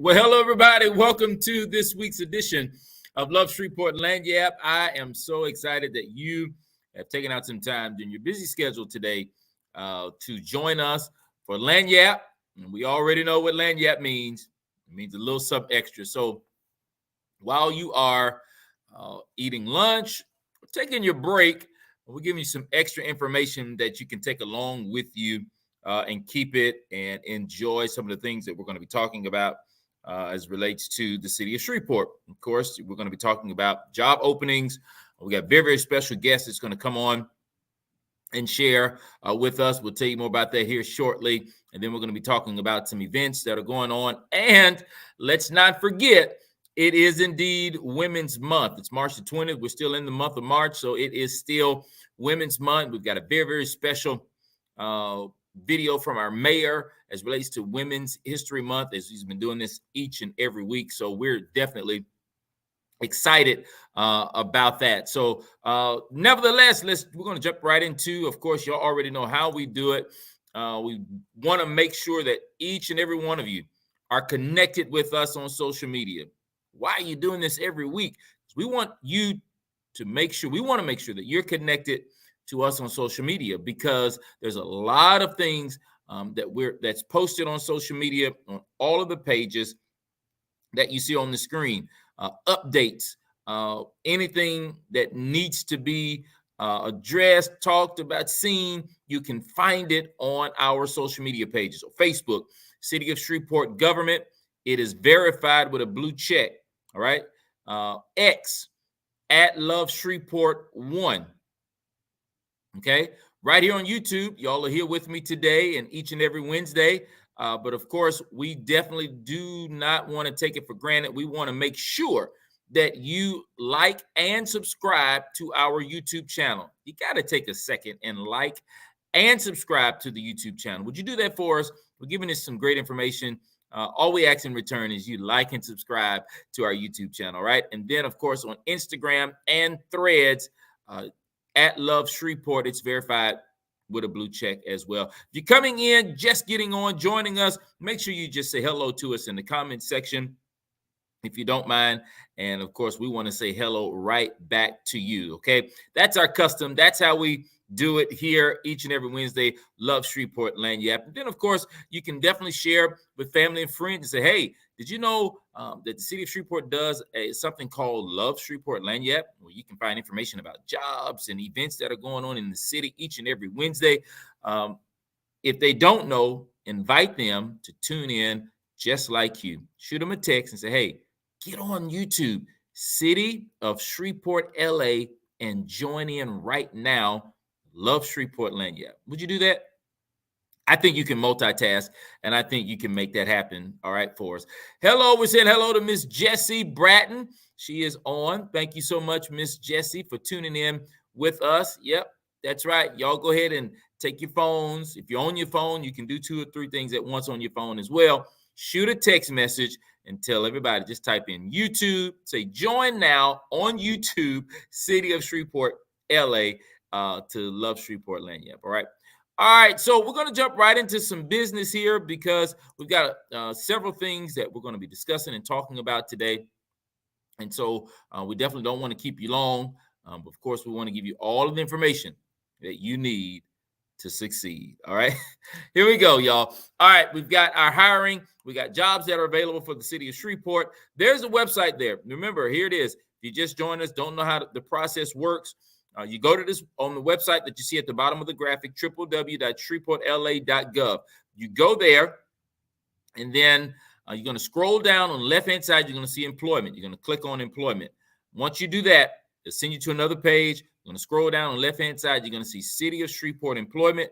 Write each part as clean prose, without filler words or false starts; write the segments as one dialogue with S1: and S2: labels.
S1: Well, hello, everybody. Welcome to this week's edition of Love Shreveport Lagniappe. I am so excited that you have taken out some time during your busy schedule today to join us for Lagniappe. And we already know what Lagniappe means. It means a little something extra. So while you are eating lunch, or taking your break, we're giving you some extra information that you can take along with you and keep it and enjoy some of the things that we're going to be talking about as relates to the city of Shreveport. Of course, we're going to be talking about job openings. We got very, very special guests that's going to come on and share with us. We'll tell you more about that here shortly. And then we're going to be talking about some events that are going on. And let's not forget, it is indeed Women's Month. It's March the 20th. We're still in the month of March, so it is still Women's Month. We've got a very, very special video from our mayor as relates to Women's History Month, as he's been doing this each and every week. So we're definitely excited about that. So nevertheless, we're going to jump right into, of course, y'all already know how we do it. We want to make sure that each and every one of you are connected with us on social media. Why are you doing this every week? We want you to make sure, we want to make sure that you're connected to us on social media, because there's a lot of things that's posted on social media on all of the pages that you see on the screen, updates, anything that needs to be addressed, talked about, seen. You can find it on our social media pages. So Facebook, City of Shreveport Government, it is verified with a blue check. All right. X at Love Shreveport 1. Okay, right here on YouTube, y'all are here with me today and each and every Wednesday. But of course, we definitely do not want to take it for granted. We want to make sure that you like and subscribe to our YouTube channel. You got to take a second and like and subscribe to the YouTube channel. Would you do that for us? We're giving us some great information. All we ask in return is you like and subscribe to our YouTube channel, right? And then, of course, on Instagram and Threads, at Love Shreveport, it's verified with a blue check as well. If you're coming in, just getting on, joining us, make sure you just say hello to us in the comment section, if you don't mind. And of course, we want to say hello right back to you. Okay, that's our custom. That's how we do it here each and every Wednesday. Love Shreveport Lagniappe. And then, of course, you can definitely share with family and friends and say, hey, did you know that the city of Shreveport does something called Love Shreveport Lagniappe, where you can find information about jobs and events that are going on in the city each and every Wednesday. If they don't know, invite them to tune in just like you. Shoot them a text and say, hey, get on YouTube, City of Shreveport, LA, and join in right now. Love Shreveport Lagniappe. Would you do that? I think you can multitask, and I think you can make that happen, all right, for us. Hello, we're saying hello to Miss Jessie Bratton. She is on. Thank you so much, Miss Jessie, for tuning in with us. Yep, that's right. Y'all go ahead and take your phones. If you're on your phone, you can do 2 or 3 things at once on your phone as well. Shoot a text message and tell everybody, just type in YouTube, say join now on YouTube, City of Shreveport, LA, to Love Shreveport Lagniappe, all right? All right, so we're going to jump right into some business here, because we've got several things that we're going to be discussing and talking about today. And so we definitely don't want to keep you long. But of course, we want to give you all of the information that you need to succeed. All right, here we go, y'all. All right, we've got our hiring. We got jobs that are available for the city of Shreveport. There's a website there. Remember, here it is. If you just joined us, don't know how the process works, you go to this on the website that you see at the bottom of the graphic, www.shreveportla.gov. You go there, and then you're going to scroll down on the left-hand side. You're going to see employment. You're going to click on employment. Once you do that, it'll send you to another page. You're going to scroll down on the left-hand side. You're going to see City of Shreveport employment,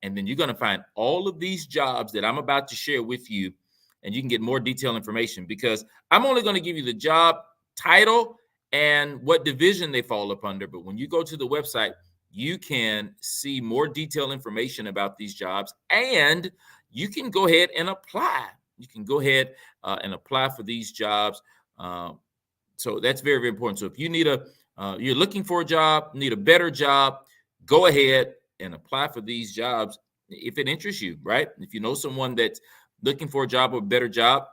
S1: and then you're going to find all of these jobs that I'm about to share with you, and you can get more detailed information, because I'm only going to give you the job title and what division they fall up under. But when you go to the website, you can see more detailed information about these jobs, and you can go ahead and apply. You can go ahead and apply for these jobs. So that's very, very important. So if you need you're looking for a job, need a better job, go ahead and apply for these jobs if it interests you, right? If you know someone that's looking for a job or a better job,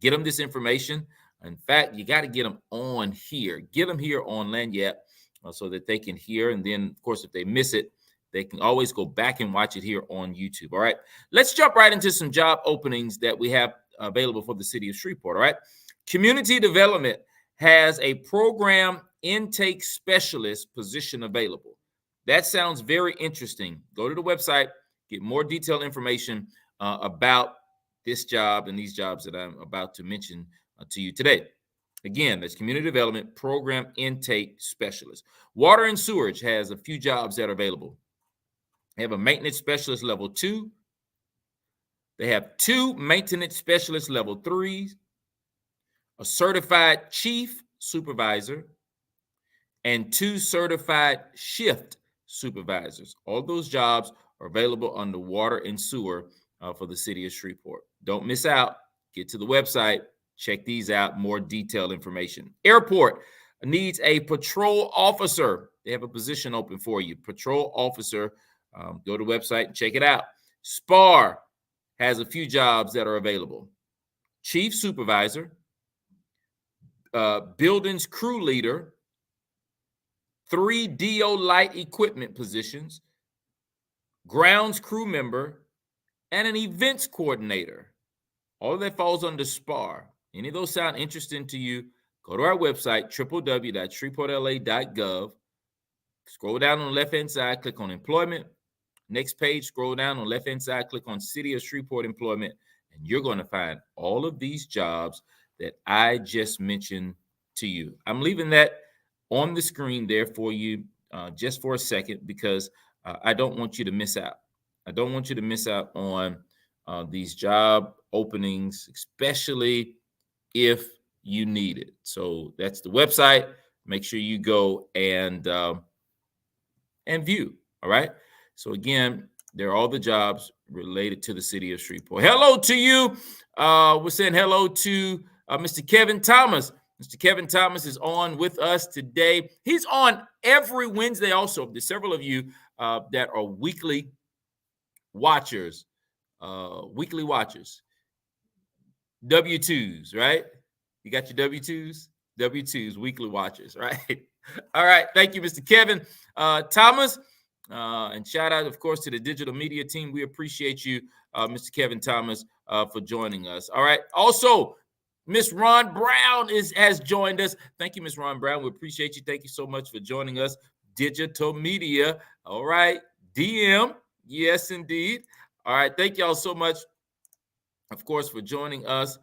S1: Get them this information. In fact, you got to get them on here. Get them here on Lagniappe so that they can hear. And then, of course, if they miss it, they can always go back and watch it here on YouTube. All right. Let's jump right into some job openings that we have available for the city of Shreveport. All right. Community Development has a program intake specialist position available. That sounds very interesting. Go to the website, get more detailed information about this job and these jobs that I'm about to mention to you today. Again, that's Community Development Program Intake Specialist. Water and Sewerage has a few jobs that are available. They have a Maintenance Specialist Level 2. They have 2 Maintenance Specialist Level 3s, a Certified Chief Supervisor, and 2 Certified Shift Supervisors. All those jobs are available on the Water and Sewer for the city of Shreveport. Don't miss out. Get to the website. Check these out. More detailed information. Airport needs a patrol officer. They have a position open for you. Patrol officer. Go to the website and check it out. SPAR has a few jobs that are available. Chief Supervisor, Buildings Crew Leader, 3 DO Light Equipment positions, Grounds Crew Member, and an Events Coordinator. All of that falls under SPAR. Any of those sound interesting to you, go to our website, www.shreveportla.gov. Scroll down on the left-hand side, click on Employment. Next page, scroll down on the left-hand side, click on City of Shreveport Employment, and you're going to find all of these jobs that I just mentioned to you. I'm leaving that on the screen there for you just for a second because I don't want you to miss out. I don't want you to miss out on these job openings, especially if you need it. So that's the website. Make sure you go and view. All right. So again, there are all the jobs related to the city of Shreveport. Hello to you. We're saying hello to Mr. Kevin Thomas. Mr. Kevin Thomas is on with us today. He's on every Wednesday also. There's several of you that are weekly watchers. W-2s, right? You got your W-2s? W-2s, weekly watchers, right? All right. Thank you, Mr. Kevin Thomas. And shout out, of course, to the digital media team. We appreciate you, Mr. Kevin Thomas, for joining us. All right. Also, Miss Ron Brown has joined us. Thank you, Miss Ron Brown. We appreciate you. Thank you so much for joining us. Digital media. All right. DM. Yes, indeed. All right. Thank y'all so much, of course, for joining us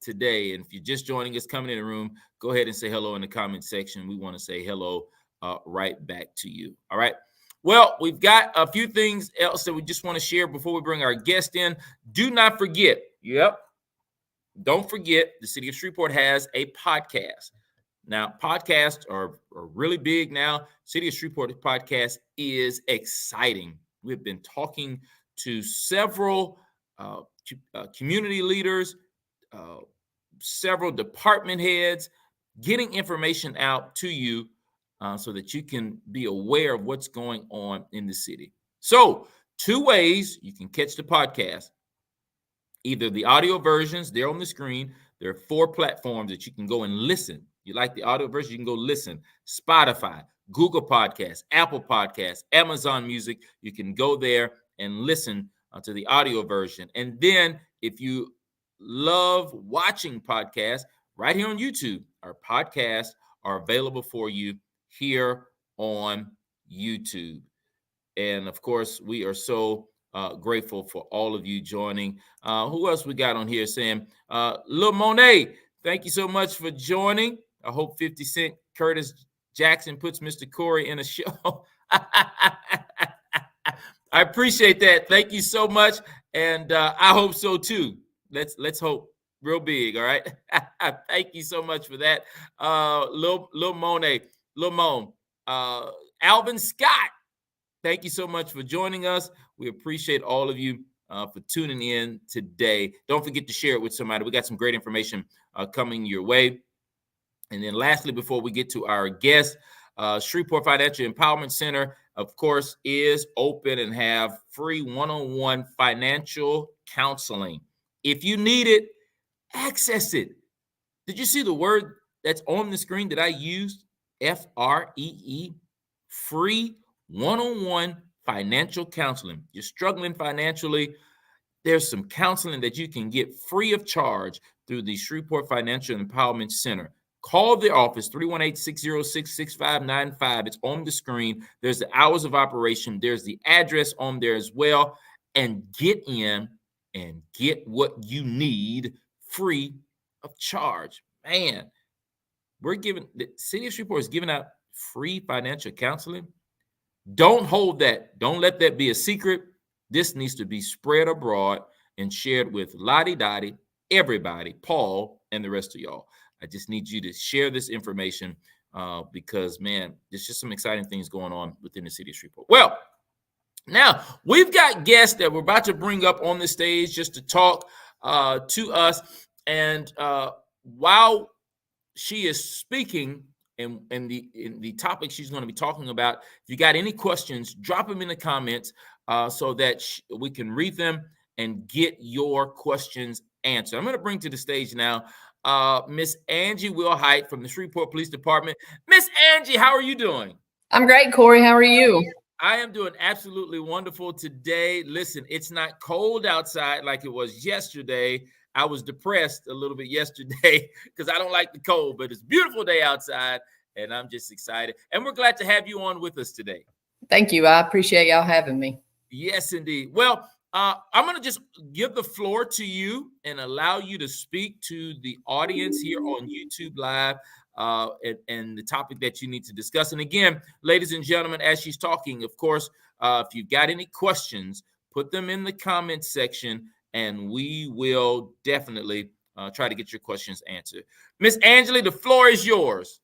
S1: today. And if you're just joining us, coming in the room, go ahead and say hello in the comment section. We want to say hello right back to you. All right. Well, we've got a few things else that we just want to share before we bring our guest in. Do not forget. Yep. Don't forget, the city of Shreveport has a podcast. Now, podcasts are really big now. City of Shreveport podcast is exciting. We've been talking to several community leaders, several department heads, getting information out to you so that you can be aware of what's going on in the city. So 2 ways you can catch the podcast. Either the audio versions, they're on the screen. There are 4 platforms that you can go and listen. You like the audio version, you can go listen. Spotify, Google Podcasts, Apple Podcasts, Amazon Music. You can go there and listen to the audio version. And then if you love watching podcasts, right here on YouTube, our podcasts are available for you here on YouTube. And of course, we are so grateful for all of you joining. Who else we got on here saying, Lil Mon, thank you so much for joining. I hope 50 Cent Curtis Jackson puts Mr. Corey in a show. I appreciate that. Thank you so much. And I hope so too. Let's hope real big. All right. Thank you so much for that. Lil Mon, Alvin Scott. Thank you so much for joining us. We appreciate all of you for tuning in today. Don't forget to share it with somebody. We got some great information coming your way. And then lastly, before we get to our guest, Shreveport Financial Empowerment Center, of course, is open and have free one-on-one financial counseling. If you need it, Access it. Did you see the word that's on the screen that I used? FREE, free one-on-one financial counseling. You're struggling financially. There's some counseling that you can get free of charge through the Shreveport Financial Empowerment Center. Call the office, 318-606-6595. It's on the screen. There's the hours of operation. There's the address on there as well. And get in and get what you need free of charge. Man, the City of Shreveport is giving out free financial counseling. Don't hold that. Don't let that be a secret. This needs to be spread abroad and shared with Lottie Dottie, everybody, Paul, and the rest of y'all. I just need you to share this information because, man, there's just some exciting things going on within the City of Shreveport. Well, now we've got guests that we're about to bring up on the stage just to talk to us. And while she is speaking, in the topic she's going to be talking about, if you got any questions, drop them in the comments so that we can read them and get your questions answered. I'm going to bring to the stage now Miss Angie Wilhite from the Shreveport Police Department. Miss Angie, how are you doing?
S2: I'm great, Corey. How are you?
S1: I am doing absolutely wonderful today. Listen, it's not cold outside like it was yesterday. I was depressed a little bit yesterday because I don't like the cold, but it's a beautiful day outside, and I'm just excited. And we're glad to have you on with us today.
S2: Thank you. I appreciate y'all having me.
S1: Yes, indeed. Well, I'm going to just give the floor to you and allow you to speak to the audience here on YouTube Live and the topic that you need to discuss. And again, ladies and gentlemen, as she's talking, of course, if you've got any questions, put them in the comments section, and we will definitely try to get your questions answered. Miss Angela, the floor is yours.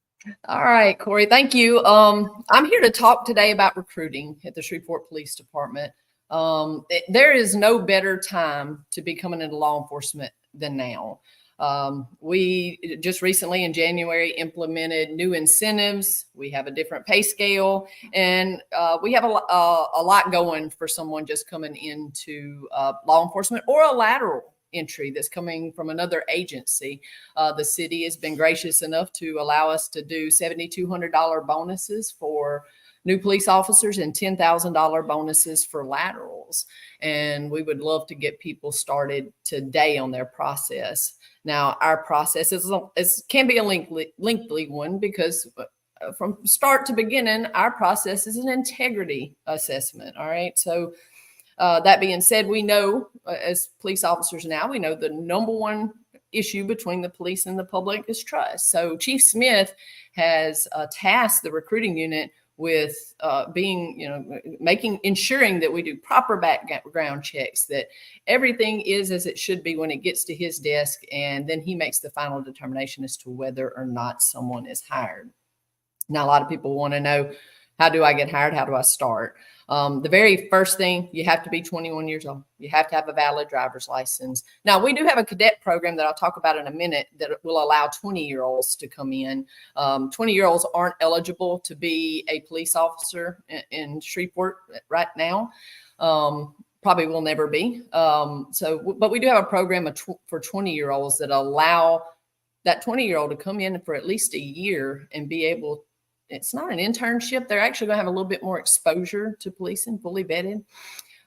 S2: All right, Corey, thank you. I'm here to talk today about recruiting at the Shreveport Police Department. There is no better time to be coming into law enforcement than now. We just recently in January implemented new incentives. We have a different pay scale, and we have a lot going for someone just coming into law enforcement or a lateral entry that's coming from another agency. The city has been gracious enough to allow us to do $7,200 bonuses for new police officers and $10,000 bonuses for laterals. And we would love to get people started today on their process. Now, our process can be a lengthy one because from start to beginning, our process is an integrity assessment. All right. So that being said, we know as police officers now, we know the number one issue between the police and the public is trust. So Chief Smith has tasked the recruiting unit with ensuring that we do proper background checks, that everything is as it should be when it gets to his desk, and then he makes the final determination as to whether or not someone is hired. Now, a lot of people want to know, how do I get hired? How do I start? The very first thing, you have to be 21 years old. You have to have a valid driver's license. Now, we do have a cadet program that I'll talk about in a minute that will allow 20-year-olds to come in. 20-year-olds aren't eligible to be a police officer in Shreveport right now. Probably will never be. But we do have a program for 20-year-olds that allow that 20-year-old to come in for at least a year and be able. It's not an internship. They're actually going to have a little bit more exposure to policing, fully vetted.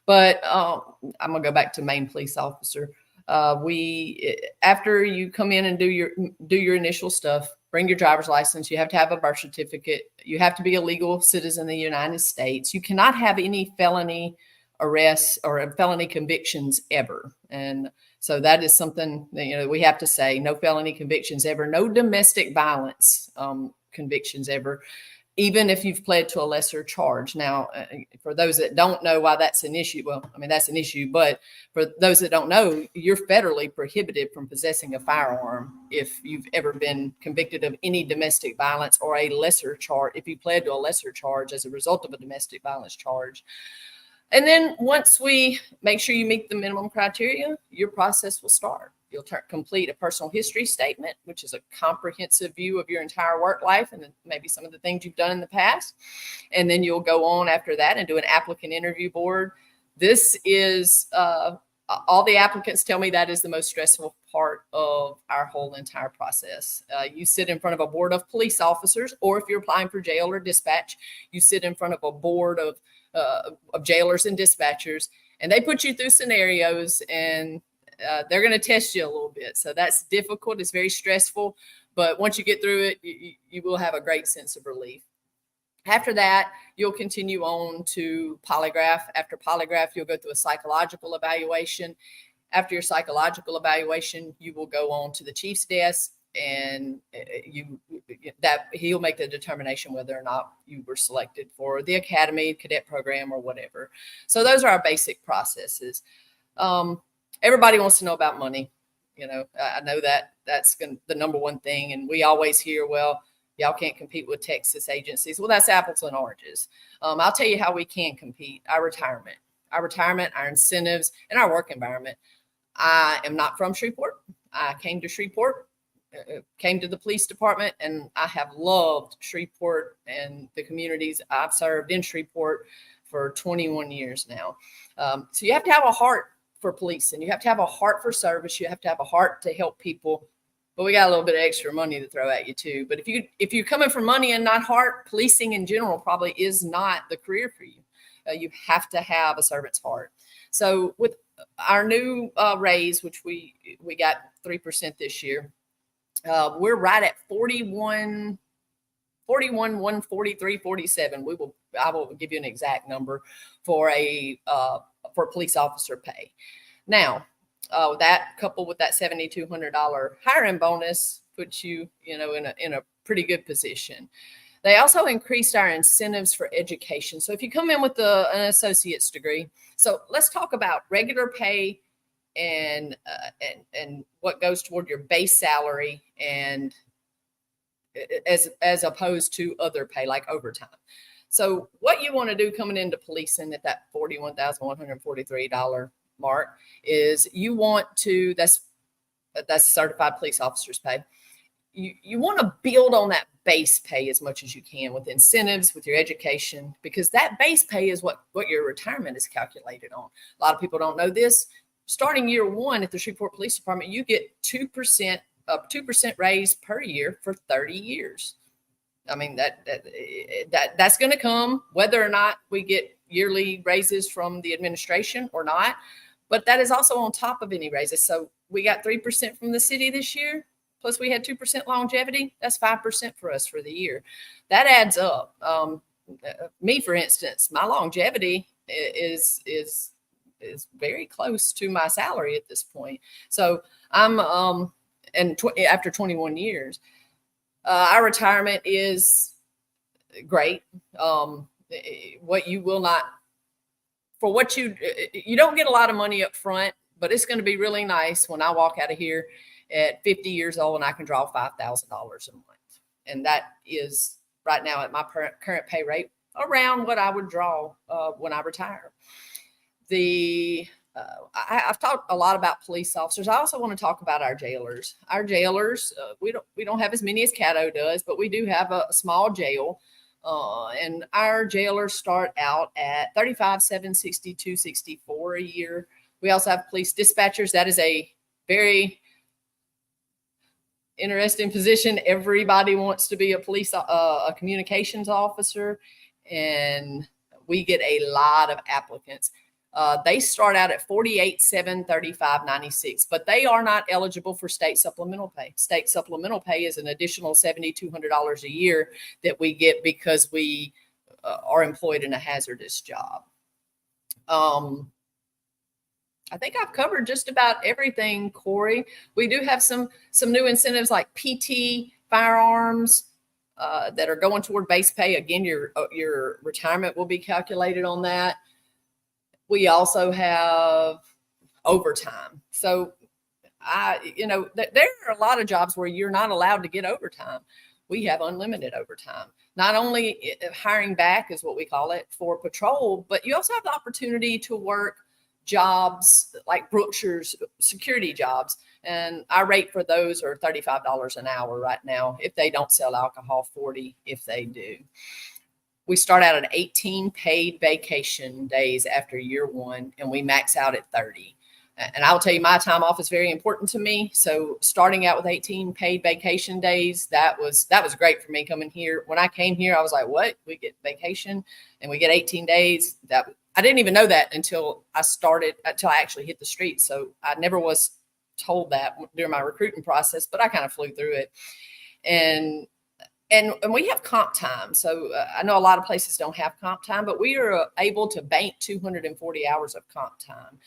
S2: But I'm going to go back to main police officer. After you come in and do your initial stuff, bring your driver's license. You have to have a birth certificate. You have to be a legal citizen of the United States. You cannot have any felony arrests or felony convictions ever. And so that is something that, we have to say, no felony convictions ever, no domestic violence convictions ever, even if you've pled to a lesser charge. Now, for those that don't know why that's an issue, that's an issue, but for those that don't know, you're federally prohibited from possessing a firearm if you've ever been convicted of any domestic violence or a lesser charge, if you pled to a lesser charge as a result of a domestic violence charge. And then once we make sure you meet the minimum criteria, your process will start. You'll complete a personal history statement, which is a comprehensive view of your entire work life and maybe some of the things you've done in the past. And then you'll go on after that and do an applicant interview board. This is all the applicants tell me that is the most stressful part of our whole entire process. You sit in front of a board of police officers, or if you're applying for jail or dispatch, you sit in front of a board of jailers and dispatchers, and they put you through scenarios, and they're going to test you a little bit. So that's difficult. It's very stressful. But once you get through it, you will have a great sense of relief. After that, you'll continue on to polygraph. After polygraph, you'll go through a psychological evaluation. After your psychological evaluation, you will go on to the chief's desk, and he'll make the determination whether or not you were selected for the academy, cadet program, or whatever. So those are our basic processes. Everybody wants to know about money. I know that's the number one thing, and we always hear, well, y'all can't compete with Texas agencies. Well, that's apples and oranges. I'll tell you how we can compete. Our retirement, our incentives, and our work environment. I am not from Shreveport. I came to Shreveport, came to the police department, and I have loved Shreveport and the communities I've served in Shreveport for 21 years now. So you have to have a heart for policing. You have to have a heart for service. You have to have a heart to help people. But we got a little bit of extra money to throw at you too. But if you're coming from money and not heart, policing in general probably is not the career for you. You have to have a servant's heart. So with our new raise, which we got 3% this year, we're right at 41, 143, 47. I will give you an exact number for police officer pay. Now, that coupled with that $7,200 hiring bonus puts you, in a pretty good position. They also increased our incentives for education. So if you come in with an associate's degree, so let's talk about regular pay and what goes toward your base salary, and as opposed to other pay like overtime. So what you want to do coming into policing at that $41,143 mark is you want to, that's certified police officers pay. You want to build on that base pay as much as you can with incentives, with your education, because that base pay is what your retirement is calculated on. A lot of people don't know this. Starting year one at the Shreveport Police Department, you get 2% raise per year for 30 years. I mean, that's going to come whether or not we get yearly raises from the administration or not. But that is also on top of any raises. So we got 3% from the city this year, plus we had 2% longevity. That's 5% for us for the year. That adds up. Me, for instance, my longevity is very close to my salary at this point. So I'm after 21 years. Our retirement is great. What you will not, for what you don't get a lot of money up front, but it's going to be really nice when I walk out of here at 50 years old and I can draw $5,000 a month. And that is right now at my current pay rate around what I would draw when I retire. I've talked a lot about police officers. I also want to talk about our jailers. Our jailers, we don't have as many as Caddo does, but we do have a small jail. And our jailers start out at $35,760, $264 a year. We also have police dispatchers. That is a very interesting position. Everybody wants to be a communications officer, and we get a lot of applicants. They start out at $48,735, $96, but they are not eligible for state supplemental pay. State supplemental pay is an additional $7,200 a year that we get because we are employed in a hazardous job. I think I've covered just about everything, Corey. We do have some new incentives like PT, firearms, that are going toward base pay. Again, your retirement will be calculated on that. We also have overtime. So there are a lot of jobs where you're not allowed to get overtime. We have unlimited overtime. Not only hiring back is what we call it for patrol, but you also have the opportunity to work jobs like Brookshire's security jobs. And our rate for those are $35 an hour right now. If they don't sell alcohol, $40 if they do. We start out at 18 paid vacation days after year one, and we max out at 30. And I'll tell you, my time off is very important to me. So starting out with 18 paid vacation days, that was great for me coming here. When I came here, I was like, what? We get vacation and we get 18 days. That I didn't even know that until I actually hit the street. So I never was told that during my recruiting process, but I kind of flew through it. And we have comp time. So I know a lot of places don't have comp time, but we are able to bank 240 hours of comp time.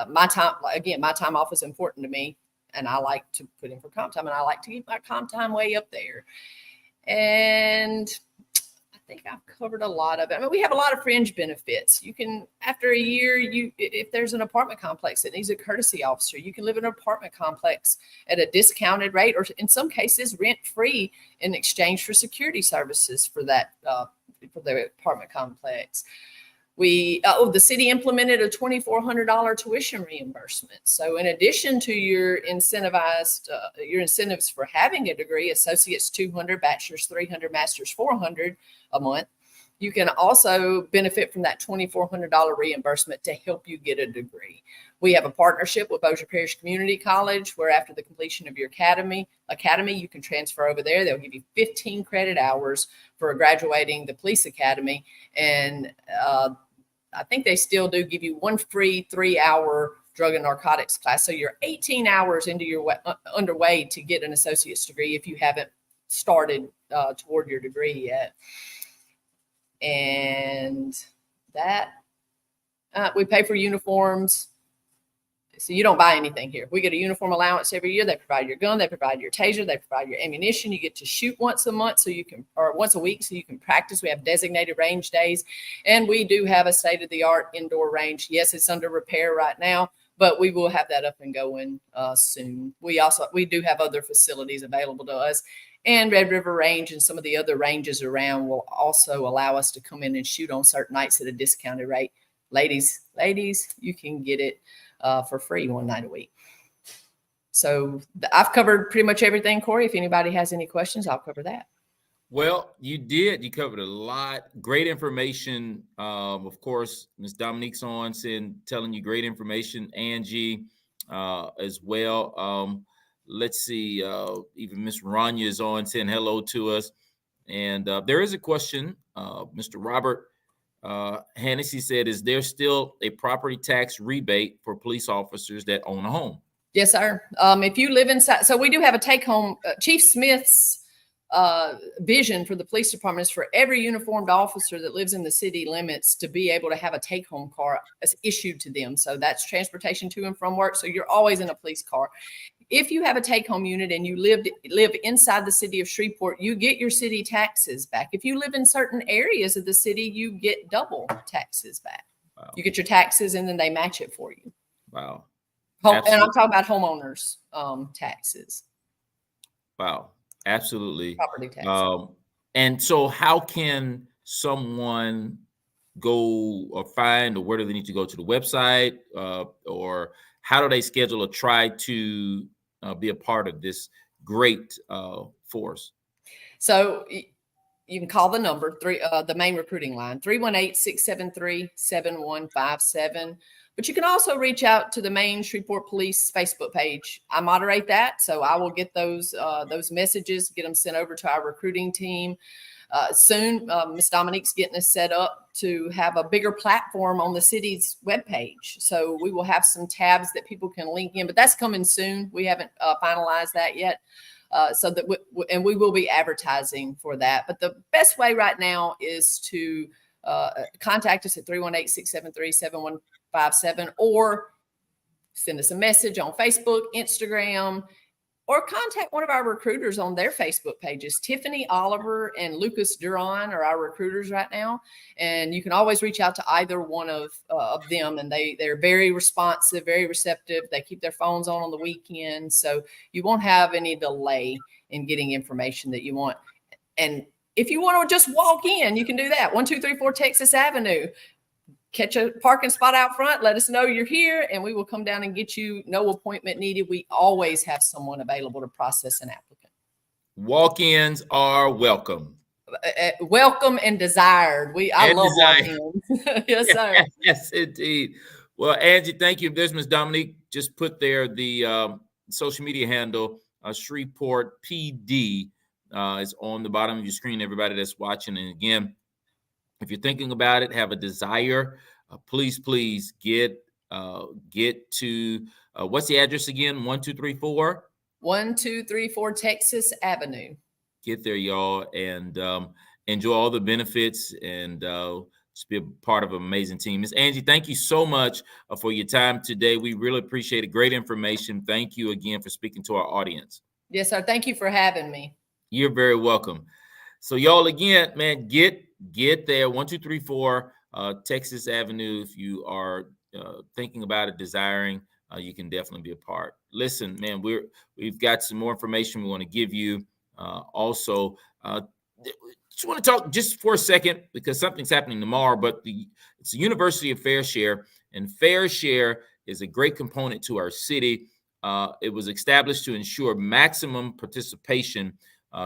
S2: My time off is important to me, and I like to put in for comp time, and I like to keep my comp time way up there. And I think I've covered a lot of it. I mean, we have a lot of fringe benefits. You can, after a year, if there's an apartment complex that needs a courtesy officer, you can live in an apartment complex at a discounted rate, or in some cases, rent-free in exchange for security services for that for the apartment complex. The city implemented a $2,400 tuition reimbursement. So in addition to your incentives for having a degree, associates $200, bachelor's $300, master's $400 a month, you can also benefit from that $2,400 reimbursement to help you get a degree. We have a partnership with Bossier Parish Community College, where after the completion of your academy, you can transfer over there. They'll give you 15 credit hours for graduating the police academy. And I think they still do give you one free 3-hour drug and narcotics class. So you're 18 hours into your underway to get an associate's degree if you haven't started toward your degree yet. And that we pay for uniforms. So you don't buy anything here. We get a uniform allowance every year. They provide your gun, they provide your taser, they provide your ammunition. You get to shoot once a month or once a week so you can practice. We have designated range days, and we do have a state-of-the-art indoor range. Yes, it's under repair right now, but we will have that up and going soon. We do have other facilities available to us, and Red River Range and some of the other ranges around will also allow us to come in and shoot on certain nights at a discounted rate. Ladies, you can get it for free one night a week. So I've covered pretty much everything, Corey. If anybody has any questions, I'll cover that.
S1: Well, you did. You covered a lot. Great information. Of course, Ms. Dominique's on telling you great information. Angie as well. Let's see. Even Miss Rania is on saying hello to us. And there is a question. Mr. Robert Hennessy said, is there still a property tax rebate for police officers that own a home?
S2: Yes, sir. If you live inside, so we do have a take home. Chief Smith's vision for the police department is for every uniformed officer that lives in the city limits to be able to have a take home car issued to them. So that's transportation to and from work. So you're always in a police car. If you have a take-home unit and you live inside the city of Shreveport, you get your city taxes back. If you live in certain areas of the city, you get double taxes back. Wow. You get your taxes and then they match it for you.
S1: Wow.
S2: And I'm talking about homeowners taxes.
S1: Wow. Absolutely.
S2: Property taxes.
S1: And so how can someone go or find, or where do they need to go to the website, or how do they schedule or try to be a part of this great force?
S2: So you can call the number, the main recruiting line, 318-673-7157. But you can also reach out to the main Shreveport Police Facebook page. I moderate that, so I will get those messages, get them sent over to our recruiting team. Soon, Ms. Dominique's getting us set up to have a bigger platform on the city's webpage. So we will have some tabs that people can link in, but that's coming soon. We haven't finalized that yet. And we will be advertising for that. But the best way right now is to contact us at 318-673-7157 or send us a message on Facebook, Instagram, or contact one of our recruiters on their Facebook pages. Tiffany Oliver and Lucas Duran are our recruiters right now. And you can always reach out to either one of them. And they're very responsive, very receptive. They keep their phones on the weekend. So you won't have any delay in getting information that you want. And if you want to just walk in, you can do that. 1234 Texas Avenue. Catch a parking spot out front, let us know you're here, and we will come down and get you. No appointment needed. We always have someone available to process an applicant.
S1: Walk-ins are welcome.
S2: Welcome and desired. I love walk-ins. Yes, sir.
S1: Yes, indeed. Well, Angie, thank you. There's Ms. Dominique. Just put there the social media handle, Shreveport PD, is on the bottom of your screen, everybody that's watching. And again, if you're thinking about it, have a desire, please get to what's the address again? 1234
S2: 1234 Texas Avenue.
S1: Get there, y'all, and enjoy all the benefits and just be a part of an amazing team. Miss Angie, thank you so much for your time today. We really appreciate it. Great information. Thank you again for speaking to our audience.
S2: Yes, sir. Thank you for having me.
S1: You're very welcome. So y'all, again, man, get there, 1234 Texas Avenue. If you are thinking about it, desiring, you can definitely be a part. Listen, man, we've got some more information we want to give you. Also, just want to talk just for a second because something's happening tomorrow, but it's the University of Fair Share, and Fair Share is a great component to our city. It was established to ensure maximum participation,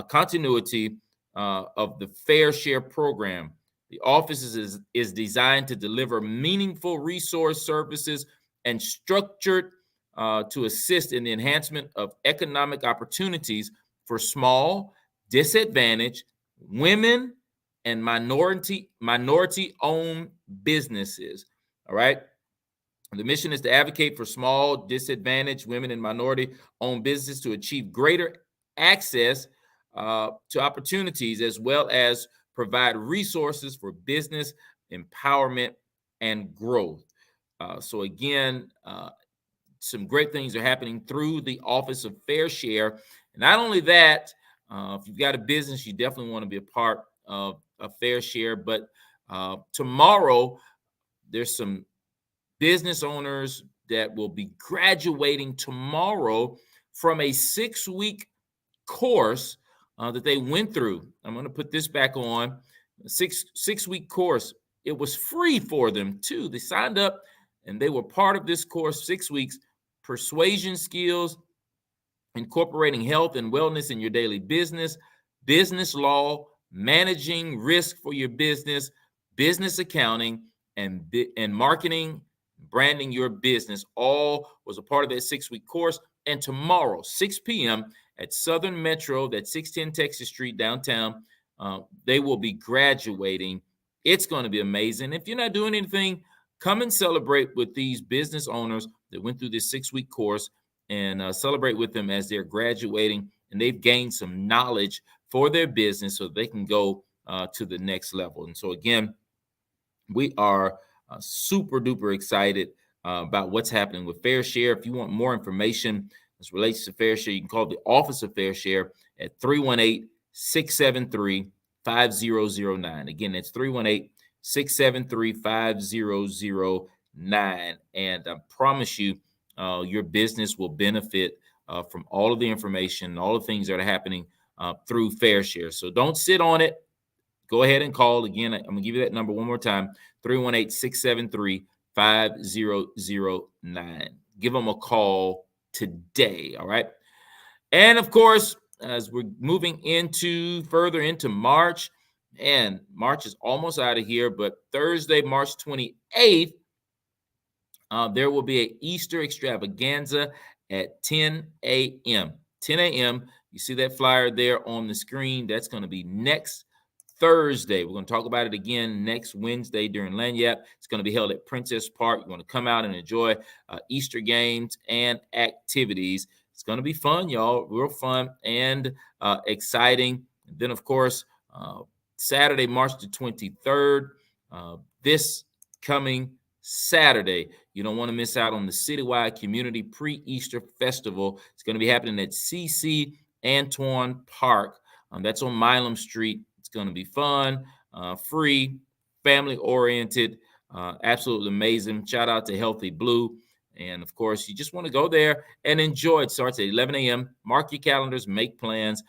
S1: continuity of the Fair Share program. The office is designed to deliver meaningful resource services and structured to assist in the enhancement of economic opportunities for small, disadvantaged, women, and minority-owned businesses. All right. The mission is to advocate for small, disadvantaged, women, and minority-owned businesses to achieve greater access to opportunities, as well as provide resources for business empowerment and growth. So again, some great things are happening through the Office of Fair Share. And not only that, if you've got a business, you definitely want to be a part of a Fair Share. But tomorrow, there's some business owners that will be graduating tomorrow from a 6-week course that they went through. I'm going to put this back on. Six-week course. It was free for them too. They signed up and they were part of this course, 6 weeks, persuasion skills, incorporating health and wellness in your daily business, business law, managing risk for your business, business accounting, and marketing, branding your business. All was a part of that 6-week course. And tomorrow, 6 p.m. at Southern Metro, that's 610 Texas Street downtown, they will be graduating. It's going to be amazing. If you're not doing anything, come and celebrate with these business owners that went through this 6-week course and celebrate with them as they're graduating and they've gained some knowledge for their business so they can go to the next level. And so again, we are super duper excited about what's happening with Fair Share. If you want more information as relates to Fair Share, you can call the Office of Fair Share at 318-673-5009. Again, that's 318-673-5009. And I promise you, your business will benefit from all of the information, all the things that are happening through Fair Share. So don't sit on it. Go ahead and call. Again, I'm going to give you that number one more time, 318-673-5009. Give them a call today, all right? And, of course, as we're moving further into March, and March is almost out of here, but Thursday, March 28th, there will be an Easter extravaganza at 10 a.m. 10 a.m. You see that flyer there on the screen. That's going to be next Thursday. We're going to talk about it again next Wednesday during Lagniappe. It's going to be held at Princess Park. You want to come out and enjoy Easter games and activities. It's going to be fun, y'all. Real fun and exciting. And then, of course, Saturday, March the 23rd, this coming Saturday. You don't want to miss out on the citywide community pre-Easter festival. It's going to be happening at CC Antoine Park. That's on Milam Street. It's going to be fun, free, family-oriented, absolutely amazing. Shout out to Healthy Blue. And, of course, you just want to go there and enjoy. It starts at 11 a.m. Mark your calendars, make plans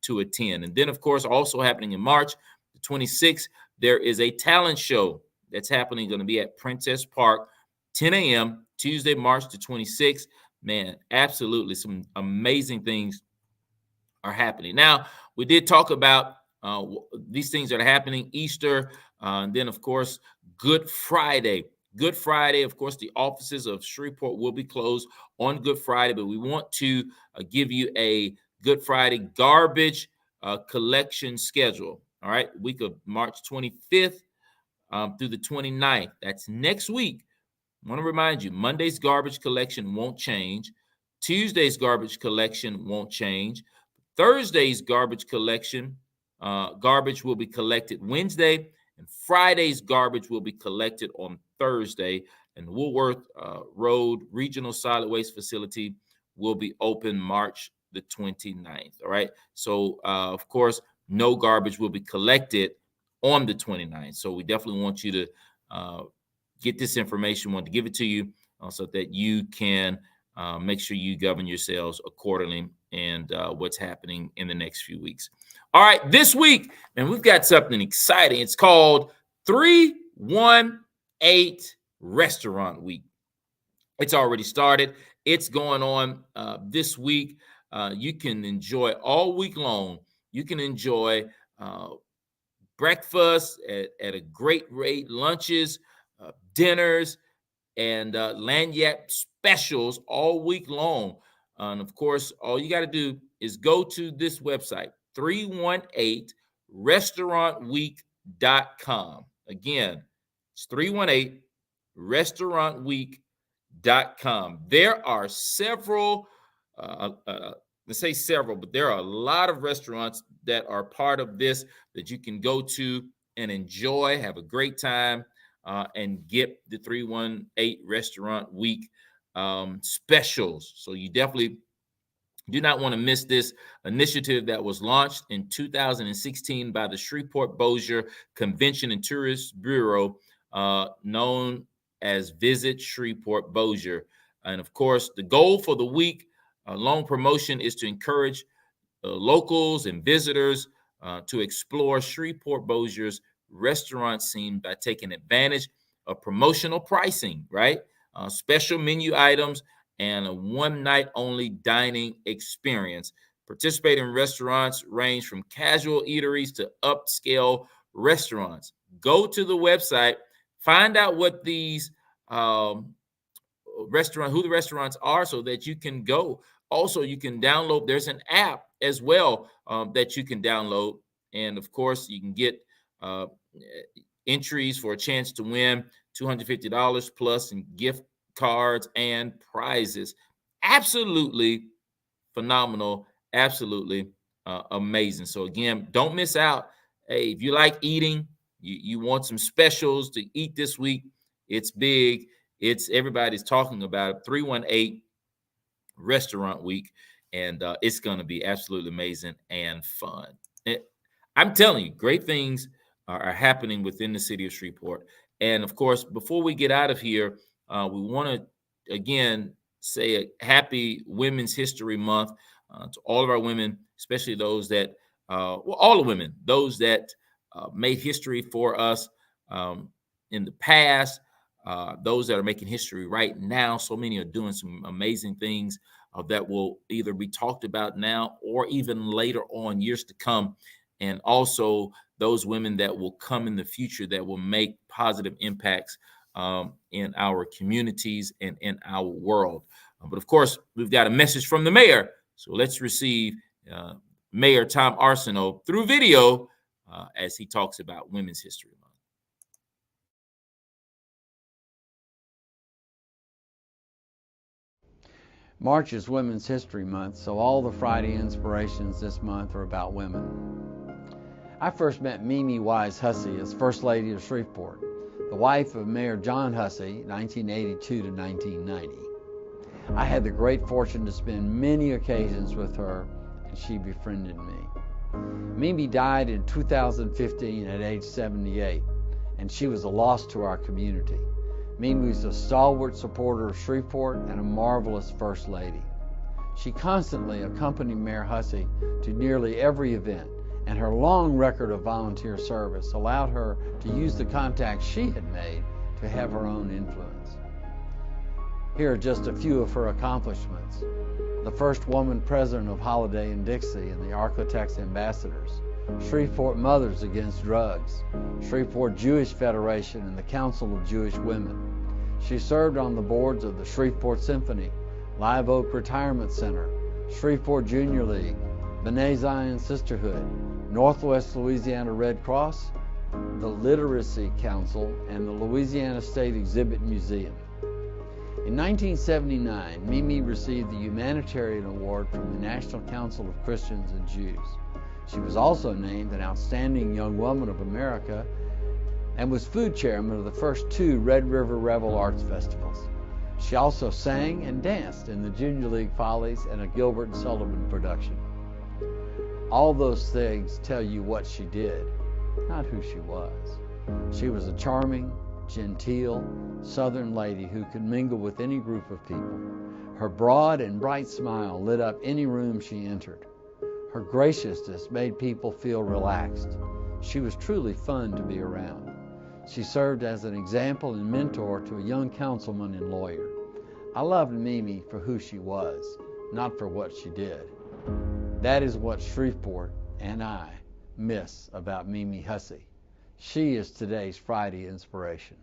S1: to attend. And then, of course, also happening in March the 26th, there is a talent show that's happening, going to be at Princess Park, 10 a.m., Tuesday, March the 26th. Man, absolutely some amazing things are happening. Now, we did talk about these things that are happening, Easter, and then, of course, Good Friday. Good Friday, of course, the offices of Shreveport will be closed on Good Friday, but we want to give you a Good Friday garbage collection schedule. All right, week of March 25th through the 29th. That's next week. I want to remind you, Monday's garbage collection won't change. Tuesday's garbage collection won't change. Thursday's garbage collection, garbage will be collected Wednesday, and Friday's garbage will be collected on Thursday. And Woolworth Road Regional Solid Waste Facility will be open March the 29th. All right. So, of course, no garbage will be collected on the 29th. So we definitely want you to get this information. We want to give it to you so that you can make sure you govern yourselves accordingly and what's happening in the next few weeks. All right, this week, man, we've got something exciting. It's called 318 Restaurant Week. It's already started. It's going on this week. You can enjoy all week long. You can enjoy breakfast at a great rate, lunches, dinners, and lagniappe specials all week long. And of course, all you got to do is go to this website, 318restaurantweek.com. Again, it's 318restaurantweek.com. There are several, let's say several, but there are a lot of restaurants that are part of this that you can go to and enjoy, have a great time, and get the 318 Restaurant Week specials. So you definitely do not want to miss this initiative that was launched in 2016 by the Shreveport-Bossier Convention and Tourist Bureau, known as Visit Shreveport-Bossier. And of course, the goal for the week long promotion is to encourage locals and visitors to explore Shreveport-Bossier's restaurant scene by taking advantage of promotional pricing, right? Special menu items and a one-night only dining experience. Participating restaurants range from casual eateries to upscale restaurants. Go to the website, find out what these who the restaurants are so that you can go. Also, you can download, there's an app as well that you can download. And of course, you can get entries for a chance to win $250 plus in gift cards and prizes. Absolutely phenomenal. Absolutely amazing. So again, don't miss out. Hey, if you like eating, you want some specials to eat this week, it's big. It's everybody's talking about it. 318 Restaurant Week, and it's going to be absolutely amazing and fun. I'm telling you, great things are happening within the city of Shreveport. And of course, before we get out of here, we want to again say a happy Women's History Month to all of our women, especially those that, all the women, those that made history for us in the past, those that are making history right now. So many are doing some amazing things that will either be talked about now or even later on, years to come. And also those women that will come in the future that will make positive impacts in our communities and in our world. But of course, we've got a message from the mayor. So let's receive Mayor Tom Arsenault through video as he talks about Women's History Month.
S3: March is Women's History Month, so all the Friday inspirations this month are about women. I first met Mimi Wise Hussey as First Lady of Shreveport, the wife of Mayor John Hussey, 1982 to 1990. I had the great fortune to spend many occasions with her, and she befriended me. Mimi died in 2015 at age 78, and she was a loss to our community. Mimi was a stalwart supporter of Shreveport and a marvelous First Lady. She constantly accompanied Mayor Hussey to nearly every event, and her long record of volunteer service allowed her to use the contacts she had made to have her own influence. Here are just a few of her accomplishments. The first woman president of Holiday and Dixie and the Architects Ambassadors, Shreveport Mothers Against Drugs, Shreveport Jewish Federation and the Council of Jewish Women, She served on the boards of the Shreveport Symphony, Live Oak Retirement Center, Shreveport Junior League, B'nai Zion Sisterhood, Northwest Louisiana Red Cross, the Literacy Council, and the Louisiana State Exhibit Museum. In 1979, Mimi received the Humanitarian Award from the National Council of Christians and Jews. She was also named an Outstanding Young Woman of America and was food chairman of the first 2 Red River Revel Arts Festivals. She also sang and danced in the Junior League Follies and a Gilbert and Sullivan production. All those things tell you what she did, not who she was. She was a charming, genteel, Southern lady who could mingle with any group of people. Her broad and bright smile lit up any room she entered. Her graciousness made people feel relaxed. She was truly fun to be around. She served as an example and mentor to a young councilman and lawyer. I loved Mimi for who she was, not for what she did. That is what Shreveport and I miss about Mimi Hussey. She is today's Friday inspiration.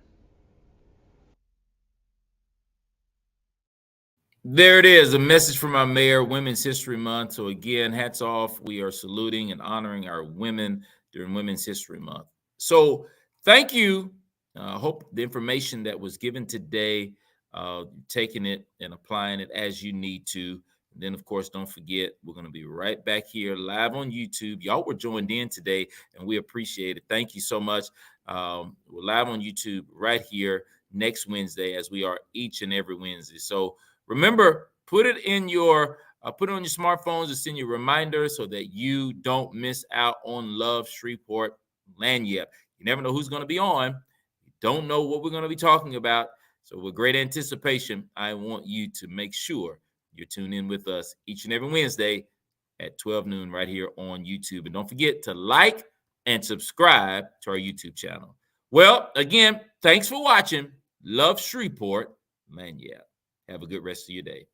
S1: There it is, a message from our mayor, Women's History Month. So again, hats off. We are saluting and honoring our women during Women's History Month. So thank you. I hope the information that was given today, taking it and applying it as you need to. And then, of course, don't forget, we're going to be right back here live on YouTube. Y'all were joined in today, and we appreciate it. Thank you so much. We're live on YouTube right here next Wednesday, as we are each and every Wednesday. So remember, put it on your smartphones to send you reminders so that you don't miss out on Love Shreveport Lagniappe. You never know who's going to be on. You don't know what we're going to be talking about. So with great anticipation, I want you to make sure you're tuned in with us each and every Wednesday at 12 noon right here on YouTube. And don't forget to like and subscribe to our YouTube channel. Well, again, thanks for watching Love Shreveport Lagniappe. Have a good rest of your day.